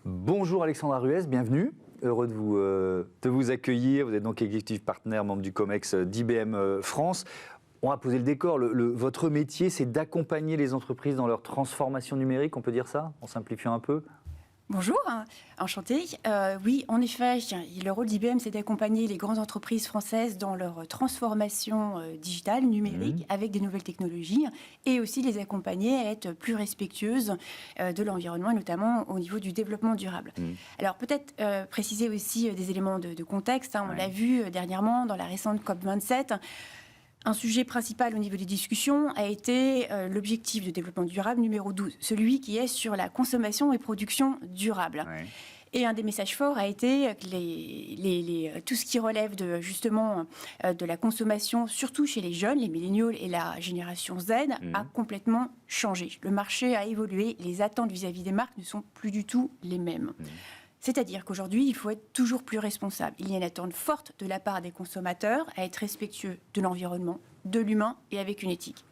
Bonjour Alexandra Ruiz, bienvenue. Heureux de vous accueillir. Vous êtes donc executive partner, membre du COMEX d'IBM France. On va poser le décor. Votre métier, c'est d'accompagner les entreprises dans leur transformation numérique, on peut dire ça, en simplifiant un peu? Bonjour, enchantée. Oui, en effet, le rôle d'IBM, c'est d'accompagner les grandes entreprises françaises dans leur transformation digitale, numérique, avec des nouvelles technologies, et aussi les accompagner à être plus respectueuses de l'environnement, et notamment au niveau du développement durable. Alors, peut-être préciser aussi des éléments de contexte. On l'a vu dernièrement dans la récente COP27. Un sujet principal au niveau des discussions a été l'objectif de développement durable numéro 12, celui qui est sur la consommation et production durable. Ouais. Et un des messages forts a été que tout ce qui relève justement de la consommation, surtout chez les jeunes, les milléniaux et la génération Z, a complètement changé. Le marché a évolué, les attentes vis-à-vis des marques ne sont plus du tout les mêmes. C'est-à-dire qu'aujourd'hui, il faut être toujours plus responsable. Il y a une attente forte de la part des consommateurs à être respectueux de l'environnement, de l'humain et avec une éthique.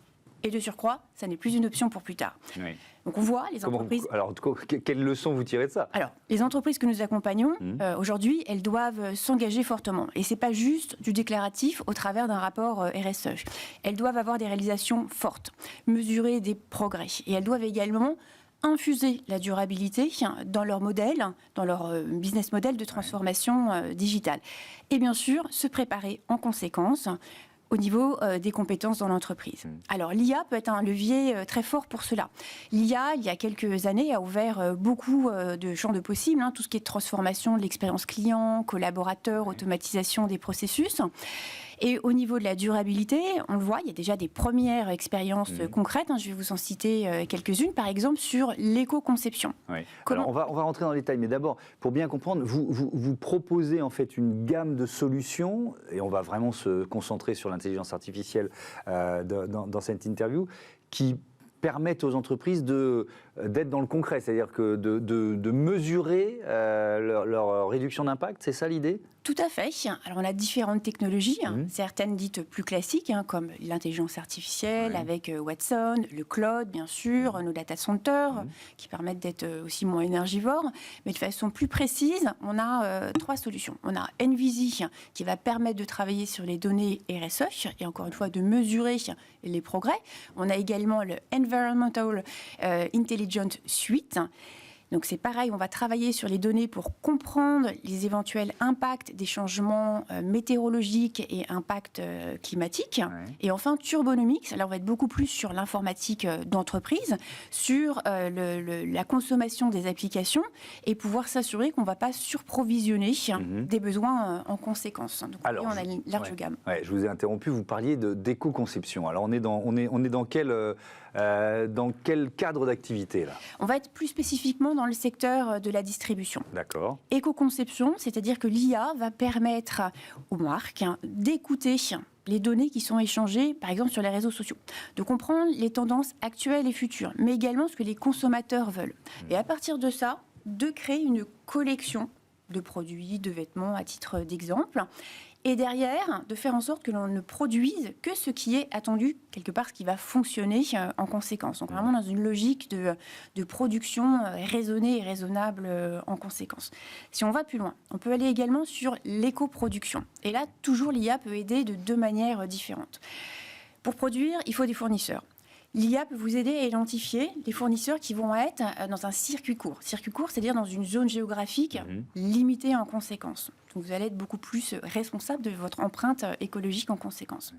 Et de surcroît, ça n'est plus une option pour plus tard. Oui. Donc on voit les entreprises... Alors, en tout cas, quelles leçons vous tirez de ça? Alors, les entreprises que nous accompagnons, aujourd'hui, elles doivent s'engager fortement. Et ce n'est pas juste du déclaratif au travers d'un rapport RSE. Elles doivent avoir des réalisations fortes, mesurer des progrès. Et elles doivent également infuser la durabilité dans leur modèle, dans leur business model de transformation digitale. Et bien sûr, se préparer en conséquence au niveau des compétences dans l'entreprise. Alors, l'IA peut être un levier très fort pour cela. L'IA, il y a quelques années, a ouvert beaucoup de champs de possibles, tout ce qui est transformation de l'expérience client, collaborateur, automatisation des processus. Et au niveau de la durabilité, on le voit, il y a déjà des premières expériences concrètes. Je vais vous en citer quelques-unes, par exemple sur l'éco-conception. Oui. Alors on va rentrer dans les détails, mais d'abord, pour bien comprendre, vous proposez en fait une gamme de solutions, et on va vraiment se concentrer sur l'intelligence artificielle dans cette interview, qui permettent aux entreprises d'être dans le concret, c'est-à-dire que de mesurer leur réduction d'impact, c'est ça l'idée? Tout à fait. Alors, on a différentes technologies, certaines dites plus classiques, comme l'intelligence artificielle avec Watson, le cloud, bien sûr, nos data centers, qui permettent d'être aussi moins énergivores. Mais de façon plus précise, on a trois solutions. On a NVISI, qui va permettre de travailler sur les données RSE, et encore une fois, de mesurer les progrès. On a également le Environmental Intelligence Suite. Donc c'est pareil, on va travailler sur les données pour comprendre les éventuels impacts des changements météorologiques et impacts climatiques. Et enfin, Turbonomics, là on va être beaucoup plus sur l'informatique d'entreprise, sur la consommation des applications et pouvoir s'assurer qu'on ne va pas surprovisionner des besoins en conséquence. Donc alors, on a une large gamme. Je vous ai interrompu, vous parliez d'éco-conception. Alors on est dans quel cadre d'activité là? On va être plus spécifiquement dans le secteur de la distribution. D'accord. Éco-conception, c'est-à-dire que l'IA va permettre aux marques d'écouter les données qui sont échangées, par exemple, sur les réseaux sociaux, de comprendre les tendances actuelles et futures, mais également ce que les consommateurs veulent. Et à partir de ça, de créer une collection de produits, de vêtements, à titre d'exemple, et derrière, de faire en sorte que l'on ne produise que ce qui est attendu, quelque part, ce qui va fonctionner en conséquence. Donc vraiment dans une logique de production raisonnée et raisonnable en conséquence. Si on va plus loin, on peut aller également sur l'éco-production. Et là, toujours l'IA peut aider de deux manières différentes. Pour produire, il faut des fournisseurs. L'IA peut vous aider à identifier les fournisseurs qui vont être dans un circuit court. Circuit court, c'est-à-dire dans une zone géographique limitée en conséquence. Donc vous allez être beaucoup plus responsable de votre empreinte écologique en conséquence.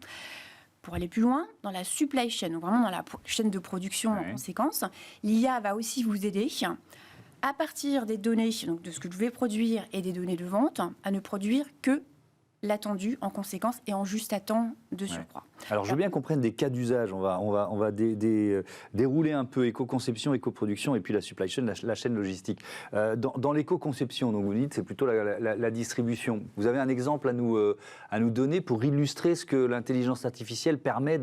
Pour aller plus loin, dans la supply chain, donc vraiment dans la chaîne de production en conséquence, l'IA va aussi vous aider à partir des données, donc de ce que je vais produire et des données de vente, à ne produire que l'attendu en conséquence et en juste à temps de surcroît. Alors, je veux bien qu'on prenne des cas d'usage. On va dérouler un peu éco-conception, éco-production et puis la supply chain, la chaîne logistique. Dans l'éco-conception, donc vous dites, c'est plutôt la distribution. Vous avez un exemple à nous donner pour illustrer ce que l'intelligence artificielle permet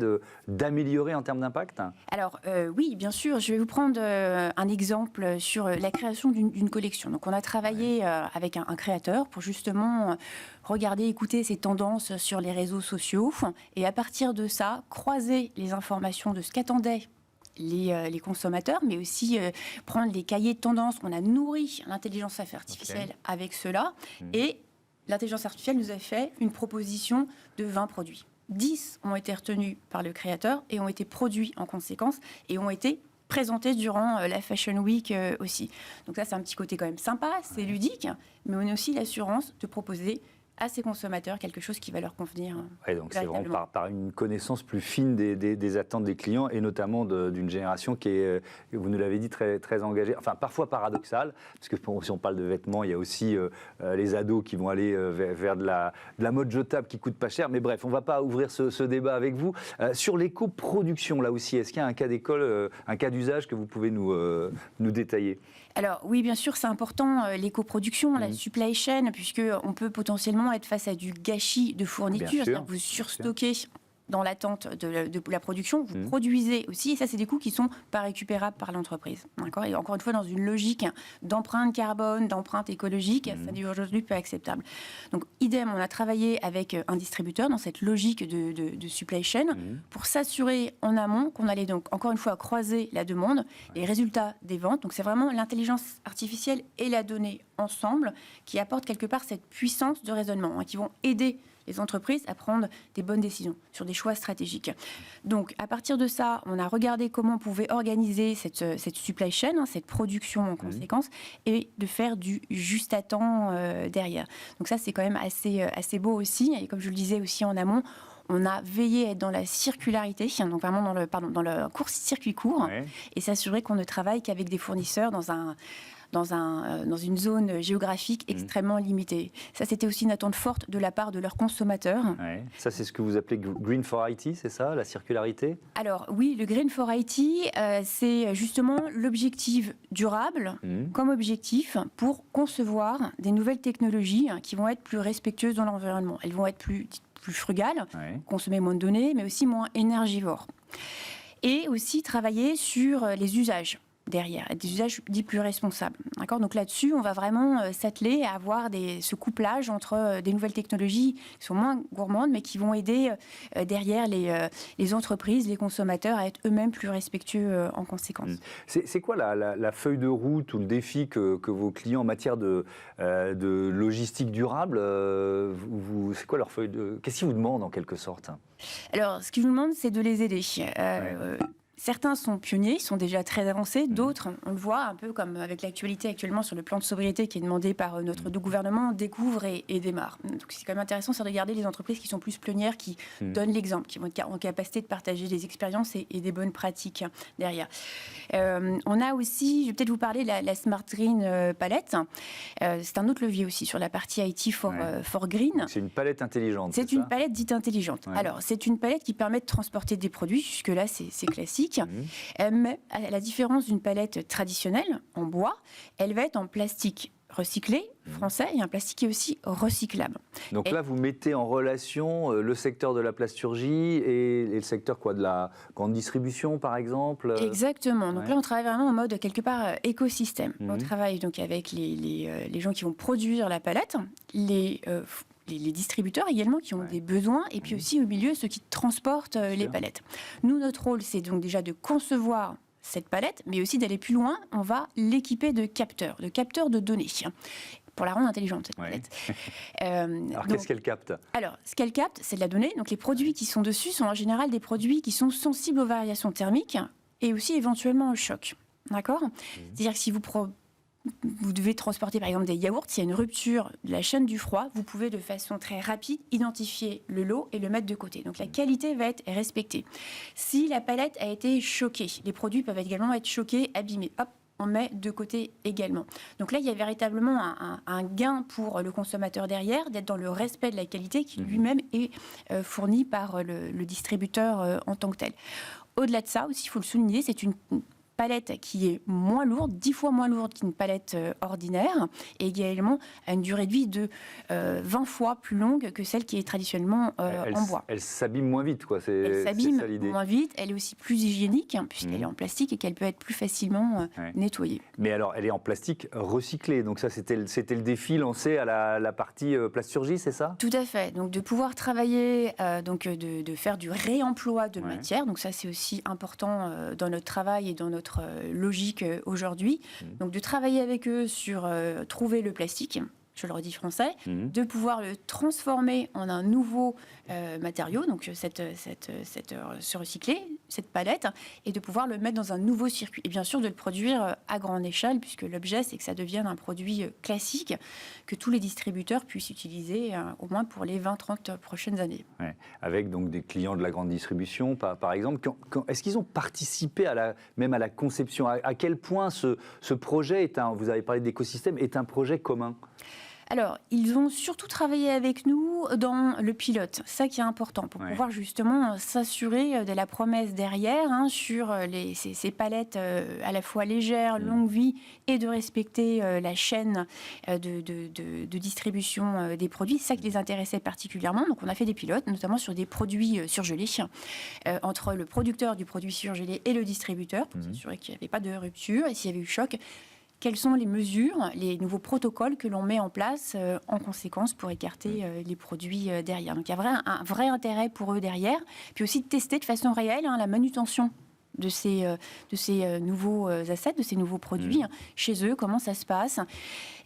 d'améliorer en termes d'impact? Alors, oui, bien sûr. Je vais vous prendre un exemple sur la création d'une collection. Donc, on a travaillé avec un créateur pour justement regarder, écouter ses tendances sur les réseaux sociaux et à partir de ça, croiser les informations de ce qu'attendaient les consommateurs, mais aussi prendre les cahiers de tendance. On a nourri l'intelligence artificielle avec cela, et l'intelligence artificielle nous a fait une proposition de 20 produits. 10 ont été retenus par le créateur et ont été produits en conséquence et ont été présentés durant la Fashion Week aussi. Donc ça, c'est un petit côté quand même sympa, c'est ludique, mais on a aussi l'assurance de proposer à ces consommateurs quelque chose qui va leur convenir. Ouais, donc c'est vraiment par une connaissance plus fine des attentes des clients et notamment d'une génération qui est, vous nous l'avez dit, très, très engagée, enfin parfois paradoxale, parce que si on parle de vêtements, il y a aussi les ados qui vont aller vers de la mode jetable qui coûte pas cher, mais bref, on ne va pas ouvrir ce débat avec vous. Sur l'éco-production, là aussi, est-ce qu'il y a un cas d'école, un cas d'usage que vous pouvez nous détailler ? Alors oui, bien sûr, c'est important, l'éco-production, la supply chain, puisqu'on peut potentiellement être face à du gâchis de fourniture. C'est-à-dire que vous surstockez dans l'attente de la production, vous produisez aussi, et ça, c'est des coûts qui ne sont pas récupérables par l'entreprise. D'accord ? Et encore une fois, dans une logique d'empreinte carbone, d'empreinte écologique, ça n'est aujourd'hui pas acceptable. Donc, idem, on a travaillé avec un distributeur dans cette logique de supply chain pour s'assurer en amont qu'on allait donc, encore une fois, croiser la demande, les résultats des ventes. Donc, c'est vraiment l'intelligence artificielle et la donnée ensemble qui apportent quelque part cette puissance de raisonnement, qui vont aider les entreprises à prendre des bonnes décisions sur des choix stratégiques. Donc, à partir de ça, on a regardé comment on pouvait organiser cette supply chain, cette production en conséquence, et de faire du juste à temps derrière. Donc ça, c'est quand même assez beau aussi. Et comme je le disais aussi en amont, on a veillé à être dans la circularité, donc vraiment dans le circuit court, et s'assurer qu'on ne travaille qu'avec des fournisseurs dans une zone géographique extrêmement limitée. Ça, c'était aussi une attente forte de la part de leurs consommateurs. Ouais. Ça, c'est ce que vous appelez Green for IT, c'est ça, la circularité ? Alors oui, le Green for IT, c'est justement l'objectif durable comme objectif pour concevoir des nouvelles technologies qui vont être plus respectueuses dans l'environnement. Elles vont être plus frugales, consommer moins de données, mais aussi moins énergivores. Et aussi travailler sur les usages derrière, des usages dits plus responsables. D'accord ? Donc là-dessus, on va vraiment s'atteler à avoir ce couplage entre des nouvelles technologies qui sont moins gourmandes, mais qui vont aider derrière les entreprises, les consommateurs à être eux-mêmes plus respectueux en conséquence. C'est quoi la feuille de route ou le défi que vos clients en matière de logistique durable, c'est quoi leur feuille de... Qu'est-ce qu'ils vous demandent en quelque sorte ? Alors, ce qu'ils nous demandent, c'est de les aider. Certains sont pionniers, ils sont déjà très avancés. D'autres, on le voit un peu comme avec l'actualité actuellement sur le plan de sobriété qui est demandé par notre gouvernement, découvrent et démarrent. Donc c'est quand même intéressant, c'est de regarder les entreprises qui sont plus pionnières, qui donnent l'exemple, qui vont être en capacité de partager des expériences et des bonnes pratiques derrière. On a aussi, je vais peut-être vous parler de la Smart Green Palette. C'est un autre levier aussi sur la partie IT for Green. Donc c'est une palette intelligente. C'est une palette dite intelligente. Alors, c'est une palette qui permet de transporter des produits. Jusque-là, c'est classique. Mais à la différence d'une palette traditionnelle en bois, elle va être en plastique recyclé, français, et un plastique qui est aussi recyclable. Donc là, vous mettez en relation le secteur de la plasturgie et le secteur de la grande distribution, par exemple. Exactement. Donc là, on travaille vraiment en mode, quelque part, écosystème. On travaille donc avec les gens qui vont produire la palette, les distributeurs également qui ont des besoins, et puis aussi au milieu ceux qui transportent les palettes. Nous, notre rôle, c'est donc déjà de concevoir cette palette, mais aussi d'aller plus loin. On va l'équiper de capteurs de données, pour la rendre intelligente, cette palette. Alors, qu'est-ce qu'elle capte ? Alors, ce qu'elle capte, c'est de la donnée. Donc, les produits qui sont dessus sont en général des produits qui sont sensibles aux variations thermiques et aussi éventuellement au choc. D'accord ? C'est-à-dire que si vous devez transporter par exemple des yaourts, s'il y a une rupture de la chaîne du froid, vous pouvez de façon très rapide identifier le lot et le mettre de côté. Donc la qualité va être respectée. Si la palette a été choquée, les produits peuvent également être choqués, abîmés. Hop, on met de côté également. Donc là, il y a véritablement un gain pour le consommateur derrière, d'être dans le respect de la qualité qui lui-même est fourni par le distributeur en tant que tel. Au-delà de ça, aussi, il faut le souligner, c'est une palette qui est moins lourde, 10 fois moins lourde qu'une palette ordinaire, et également a une durée de vie de 20 fois plus longue que celle qui est traditionnellement en bois. Elle s'abîme moins vite, quoi. Elle s'abîme moins vite, elle est aussi plus hygiénique, puisqu'elle est en plastique et qu'elle peut être plus facilement nettoyée. Mais alors, elle est en plastique recyclé, donc ça, c'était le défi lancé à la partie plasturgie, c'est ça? Tout à fait, donc de pouvoir travailler, de faire du réemploi de matière, donc ça c'est aussi important dans notre travail et dans notre logique aujourd'hui, donc de travailler avec eux sur trouver le plastique, je le redis français, de pouvoir le transformer en un nouveau matériau, donc se recycler, cette palette, et de pouvoir le mettre dans un nouveau circuit. Et bien sûr, de le produire à grande échelle, puisque l'objet, c'est que ça devienne un produit classique que tous les distributeurs puissent utiliser, au moins pour les 20-30 prochaines années. Ouais. Avec donc des clients de la grande distribution, par exemple. Est-ce qu'ils ont participé même à la conception? À quel point ce projet, vous avez parlé d'écosystème, est un projet commun? Alors, ils ont surtout travaillé avec nous dans le pilote, ça qui est important, pour pouvoir justement s'assurer de la promesse derrière sur ces palettes à la fois légères, longue vie, et de respecter la chaîne de distribution des produits. C'est ça qui les intéressait particulièrement. Donc, on a fait des pilotes, notamment sur des produits surgelés, entre le producteur du produit surgelé et le distributeur, pour s'assurer qu'il n'y avait pas de rupture, et s'il y avait eu choc, quelles sont les mesures, les nouveaux protocoles que l'on met en place en conséquence pour écarter les produits derrière. Donc il y a un vrai intérêt pour eux derrière, puis aussi de tester de façon réelle la manutention de ces nouveaux assets, de ces nouveaux produits chez eux, comment ça se passe.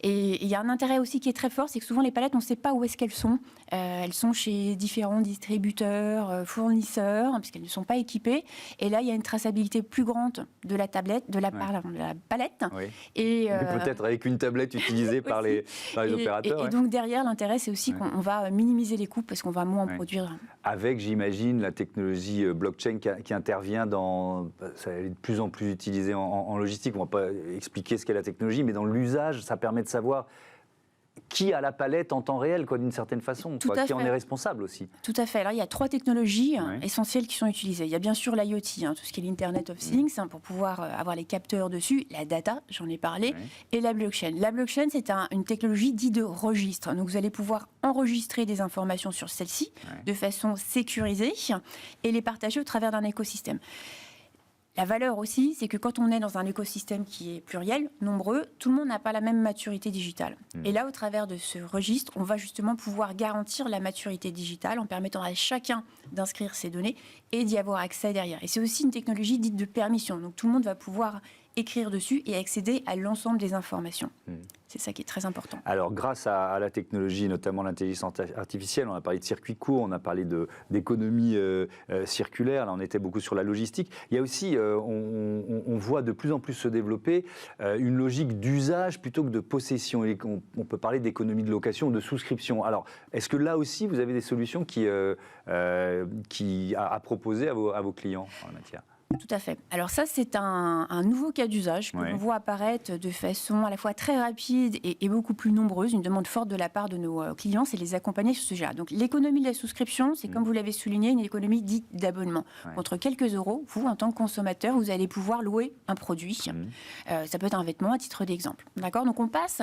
Et il y a un intérêt aussi qui est très fort, c'est que souvent les palettes, on ne sait pas où est-ce qu'elles sont. Elles sont chez différents distributeurs, fournisseurs, puisqu'elles ne sont pas équipées. Et là, il y a une traçabilité plus grande de la palette. Oui. Et peut-être avec une tablette utilisée par les opérateurs. Et donc derrière, l'intérêt, c'est aussi qu'on va minimiser les coûts parce qu'on va moins en produire. Avec, j'imagine, la technologie blockchain qui intervient ça est de plus en plus utilisé en logistique. On ne va pas expliquer ce qu'est la technologie, mais dans l'usage, ça permet de savoir qui a la palette en temps réel, d'une certaine façon, qui en est responsable aussi. Tout à fait. Alors, il y a 3 technologies essentielles qui sont utilisées. Il y a bien sûr l'IoT, tout ce qui est l'Internet of Things, pour pouvoir avoir les capteurs dessus, la data, j'en ai parlé, et la blockchain. La blockchain, c'est une technologie dite de registre. Donc, vous allez pouvoir enregistrer des informations sur celle-ci de façon sécurisée et les partager au travers d'un écosystème. La valeur aussi, c'est que quand on est dans un écosystème qui est pluriel, nombreux, tout le monde n'a pas la même maturité digitale. Et là, au travers de ce registre, on va justement pouvoir garantir la maturité digitale en permettant à chacun d'inscrire ses données et d'y avoir accès derrière. Et c'est aussi une technologie dite de permission. Donc tout le monde va pouvoir écrire dessus et accéder à l'ensemble des informations. C'est ça qui est très important. Alors, grâce à la technologie, notamment l'intelligence artificielle, on a parlé de circuits courts, on a parlé d'économie circulaire, là on était beaucoup sur la logistique. Il y a aussi, on voit de plus en plus se développer une logique d'usage plutôt que de possession. On peut parler d'économie de location ou de souscription. Alors, est-ce que là aussi, vous avez des solutions à proposer à vos clients en la matière ? Tout à fait. Alors ça, c'est un nouveau cas d'usage que l'on voit apparaître de façon à la fois très rapide et beaucoup plus nombreuse. Une demande forte de la part de nos clients, c'est de les accompagner sur ce sujet-là. Donc l'économie de la souscription, c'est comme vous l'avez souligné, une économie dite d'abonnement. Contre quelques euros, vous, en tant que consommateur, vous allez pouvoir louer un produit. Ça peut être un vêtement à titre d'exemple. D'accord ? Donc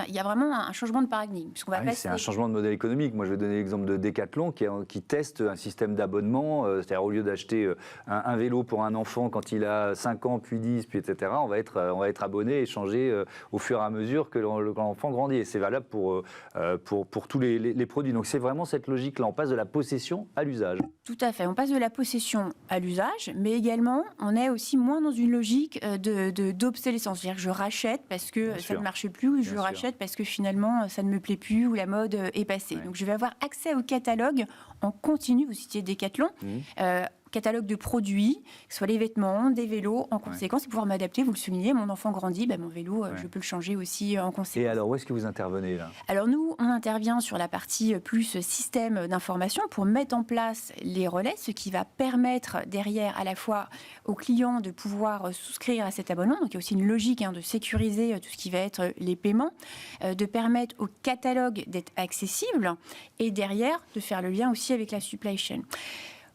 il y a vraiment un changement de paradigme. C'est un changement de modèle économique. Moi, je vais donner l'exemple de Decathlon qui teste un système d'abonnement. C'est-à-dire, au lieu d'acheter un vélo pour un enfant quand il a 5 ans, puis 10, puis etc., on va être abonné et changer au fur et à mesure que l'enfant grandit. Et c'est valable pour tous les produits. Donc c'est vraiment cette logique-là. On passe de la possession à l'usage. Tout à fait. On passe de la possession à l'usage, mais également, on est aussi moins dans une logique d'obsolescence. C'est-à-dire que je rachète parce que ça ne marche plus, ou je rachète parce que finalement, ça ne me plaît plus, ou la mode est passée. Donc je vais avoir accès au catalogue en continu. Vous citiez Decathlon. Catalogue de produits, que ce soit les vêtements, des vélos, en conséquence, et pouvoir m'adapter. Vous le soulignez, mon enfant grandit, mon vélo, je peux le changer aussi en conséquence. Et alors, où est-ce que vous intervenez là ? Alors nous, on intervient sur la partie plus système d'information pour mettre en place les relais, ce qui va permettre derrière à la fois aux clients de pouvoir souscrire à cet abonnement. Donc il y a aussi une logique de sécuriser tout ce qui va être les paiements, de permettre au catalogue d'être accessible et derrière de faire le lien aussi avec la supply chain.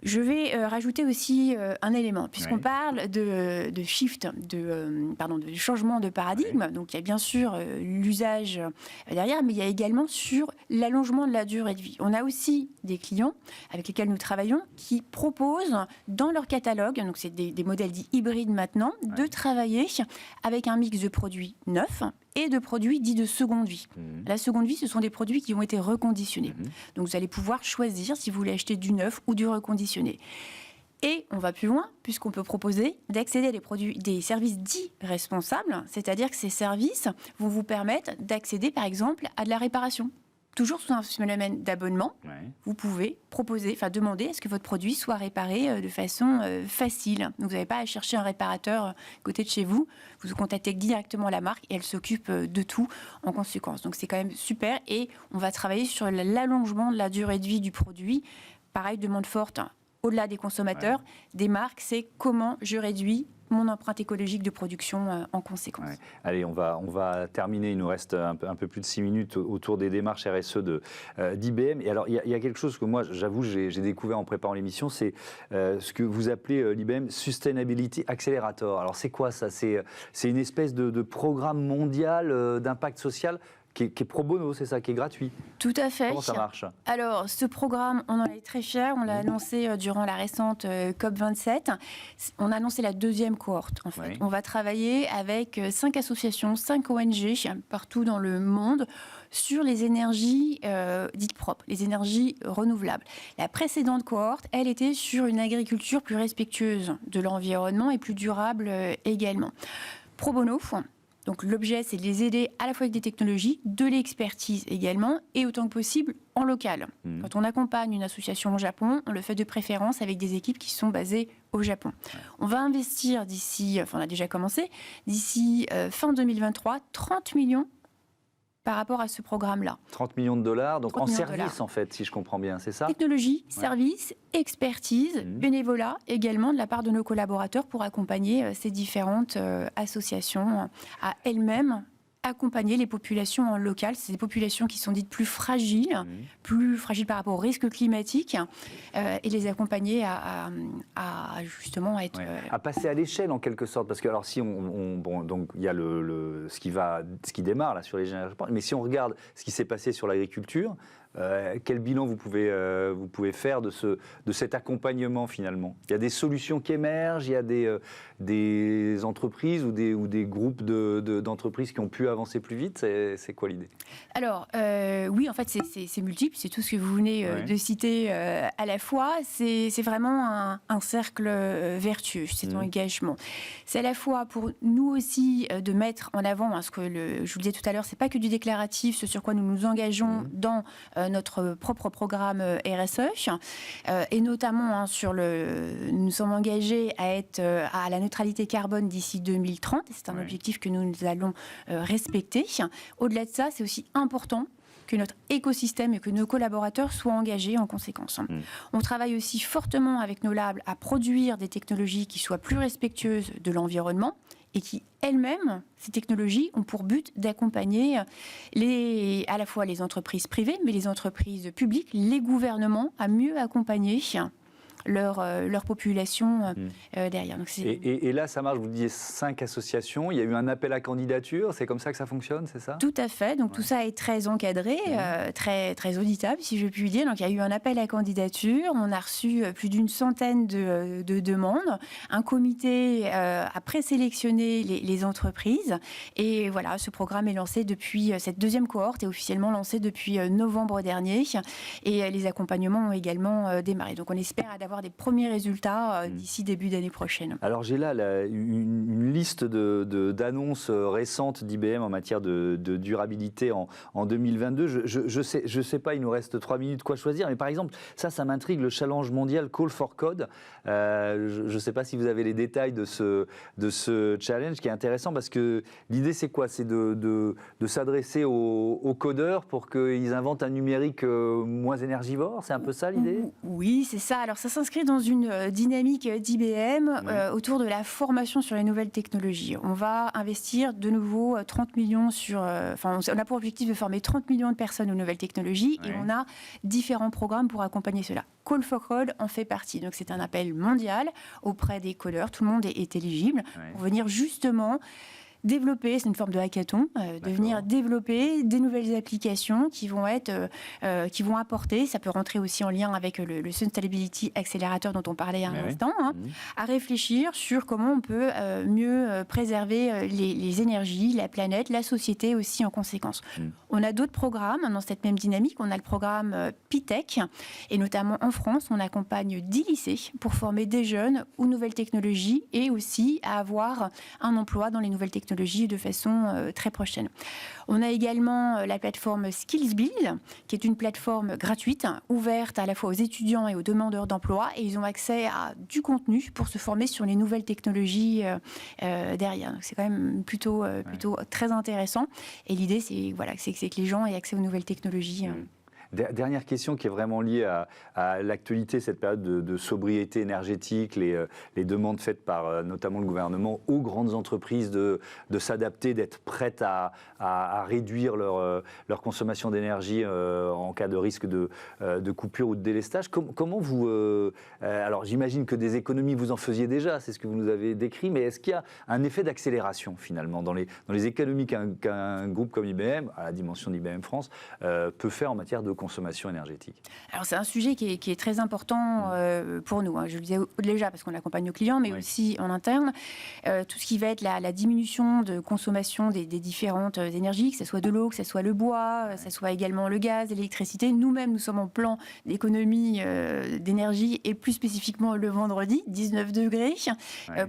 Je vais rajouter aussi un élément, puisqu'on Oui. parle de shift, de changement de paradigme. Oui. Donc il y a bien sûr l'usage derrière, mais il y a également sur l'allongement de la durée de vie. On a aussi des clients avec lesquels nous travaillons qui proposent dans leur catalogue, donc c'est des modèles dits hybrides maintenant, de Oui. travailler avec un mix de produits neufs et de produits dits de seconde vie. La seconde vie, ce sont des produits qui ont été reconditionnés. Donc vous allez pouvoir choisir si vous voulez acheter du neuf ou du reconditionné. Et on va plus loin, puisqu'on peut proposer d'accéder à des services dits responsables, c'est-à-dire que ces services vont vous permettre d'accéder, par exemple, à de la réparation. Toujours sous un phénomène d'abonnement, vous pouvez demander à ce que votre produit soit réparé de façon facile. Donc vous n'avez pas à chercher un réparateur à côté de chez vous. Vous contactez directement la marque et elle s'occupe de tout en conséquence. Donc c'est quand même super et on va travailler sur l'allongement de la durée de vie du produit. Pareil, demande forte au-delà des consommateurs, des marques, c'est comment je réduis mon empreinte écologique de production en conséquence. Ouais. Allez, on va terminer, il nous reste un peu plus de 6 minutes autour des démarches RSE d'IBM. Et alors, il y a quelque chose que moi, j'avoue, j'ai découvert en préparant l'émission, c'est ce que vous appelez l'IBM Sustainability Accelerator. Alors, c'est quoi ça? C'est une espèce de programme mondial d'impact social qui est pro bono, c'est ça, qui est gratuit. Tout à fait. Comment ça marche? Alors, ce programme, on en est très fiers. On l'a annoncé durant la récente COP27. On a annoncé la deuxième cohorte, en fait. Oui. On va travailler avec 5 associations, 5 ONG partout dans le monde sur les énergies dites propres, les énergies renouvelables. La précédente cohorte, elle était sur une agriculture plus respectueuse de l'environnement et plus durable également. Pro bono. Donc l'objet, c'est de les aider à la fois avec des technologies, de l'expertise également, et autant que possible en local. Quand on accompagne une association au Japon, on le fait de préférence avec des équipes qui sont basées au Japon. On va investir on a déjà commencé, d'ici fin 2023, 30 millions par rapport à ce programme-là. 30 millions de dollars, donc en service $30 en fait, si je comprends bien, c'est ça? Technologie, services, expertise, bénévolat également de la part de nos collaborateurs pour accompagner ces différentes associations à elles-mêmes accompagner les populations en local. C'est des populations qui sont dites plus fragiles par rapport aux risques climatiques et les accompagner à justement être... à passer à l'échelle en quelque sorte, parce que alors si donc il y a ce qui démarre là sur les générations, mais si on regarde ce qui s'est passé sur l'agriculture, quel bilan vous pouvez faire de cet accompagnement finalement? Il y a des solutions qui émergent, il y a des entreprises ou des groupes d'entreprises qui ont pu avancer plus vite. C'est quoi l'idée? Alors oui, en fait c'est multiple, c'est tout ce que vous venez de citer à la fois. C'est vraiment un cercle vertueux, cet engagement. C'est à la fois pour nous aussi de mettre en avant, ce que je vous le disais tout à l'heure, c'est pas que du déclaratif, ce sur quoi nous nous engageons dans notre propre programme RSE, et notamment nous sommes engagés à être à la neutralité carbone d'ici 2030, et c'est un objectif que nous allons respecter. Au-delà de ça, c'est aussi important que notre écosystème et que nos collaborateurs soient engagés en conséquence. On travaille aussi fortement avec nos labs à produire des technologies qui soient plus respectueuses de l'environnement et qui, elles-mêmes, ces technologies ont pour but d'accompagner à la fois les entreprises privées, mais les entreprises publiques, les gouvernements, à mieux accompagner leur population derrière. Donc et là, ça marche, vous disiez 5 associations, il y a eu un appel à candidature, c'est comme ça que ça fonctionne, c'est ça? Tout à fait, donc tout ça est très encadré, très, très auditable, si je puis dire. Donc il y a eu un appel à candidature, on a reçu plus d'une centaine de demandes, un comité a présélectionné les entreprises, et voilà, ce programme est lancé depuis, cette deuxième cohorte est officiellement lancée depuis novembre dernier, et les accompagnements ont également démarré. Donc on espère d'avoir des premiers résultats d'ici début d'année prochaine. Alors j'ai là une liste d'annonces récentes d'IBM en matière de durabilité en 2022. Je sais pas, il nous reste 3 minutes quoi choisir, mais par exemple, ça m'intrigue, le challenge mondial Call for Code. Je ne sais pas si vous avez les détails de ce challenge qui est intéressant parce que l'idée c'est quoi? C'est de s'adresser aux codeurs pour qu'ils inventent un numérique moins énergivore, c'est un peu ça l'idée? Oui, c'est ça. Alors ça s'inscrit dans une dynamique d'IBM autour de la formation sur les nouvelles technologies. On va investir de nouveau 30 millions on a pour objectif de former 30 millions de personnes aux nouvelles technologies et on a différents programmes pour accompagner cela. Call for Code en fait partie. Donc c'est un appel mondial auprès des codeurs. Tout le monde est éligible pour venir justement développer, c'est une forme de hackathon, de venir développer des nouvelles applications qui vont apporter, ça peut rentrer aussi en lien avec le Sustainability Accelerator dont on parlait à un instant, à réfléchir sur comment on peut mieux préserver les énergies, la planète, la société aussi en conséquence. On a d'autres programmes dans cette même dynamique. On a le programme PITech et notamment en France, on accompagne 10 lycées pour former des jeunes aux nouvelles technologies et aussi à avoir un emploi dans les nouvelles technologies de façon très prochaine. On a également la plateforme SkillsBuild, qui est une plateforme gratuite, ouverte à la fois aux étudiants et aux demandeurs d'emploi, et ils ont accès à du contenu pour se former sur les nouvelles technologies derrière. Donc c'est quand même plutôt très intéressant. Et l'idée, c'est que les gens aient accès aux nouvelles technologies. Dernière question qui est vraiment liée à l'actualité, cette période de sobriété énergétique, les demandes faites par notamment le gouvernement aux grandes entreprises de s'adapter, d'être prêtes à réduire leur consommation d'énergie en cas de risque de coupure ou de délestage. Comment vous... alors j'imagine que des économies vous en faisiez déjà, c'est ce que vous nous avez décrit, mais est-ce qu'il y a un effet d'accélération finalement dans les économies qu'un groupe comme IBM, à la dimension d'IBM France, peut faire en matière de consommation énergétique? Alors c'est un sujet qui est très important pour nous. Je le disais déjà parce qu'on accompagne nos clients, mais aussi en interne. Tout ce qui va être la diminution de consommation des différentes énergies, que ce soit de l'eau, que ce soit le bois, que ce soit également le gaz, l'électricité. Nous-mêmes, nous sommes en plan d'économie d'énergie et plus spécifiquement le vendredi, 19 degrés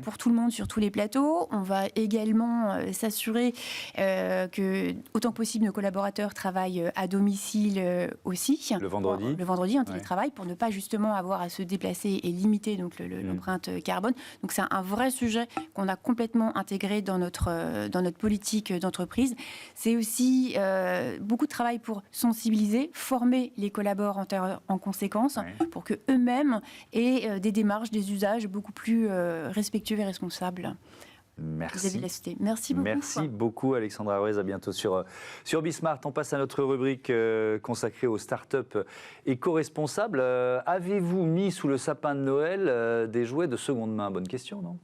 pour tout le monde sur tous les plateaux. On va également s'assurer que autant que possible nos collaborateurs travaillent à domicile aussi. Le vendredi. Le vendredi en télétravail pour ne pas justement avoir à se déplacer et limiter donc l'empreinte carbone. Donc c'est un vrai sujet qu'on a complètement intégré dans notre politique d'entreprise. C'est aussi beaucoup de travail pour sensibiliser, former les collaborateurs en conséquence pour que eux-mêmes aient des démarches, des usages beaucoup plus respectueux et responsables. Merci. Merci beaucoup. Merci beaucoup, Alexandra Ruiz. À bientôt sur Bismart. On passe à notre rubrique consacrée aux startups éco-responsables. Avez-vous mis sous le sapin de Noël des jouets de seconde main? Bonne question, non?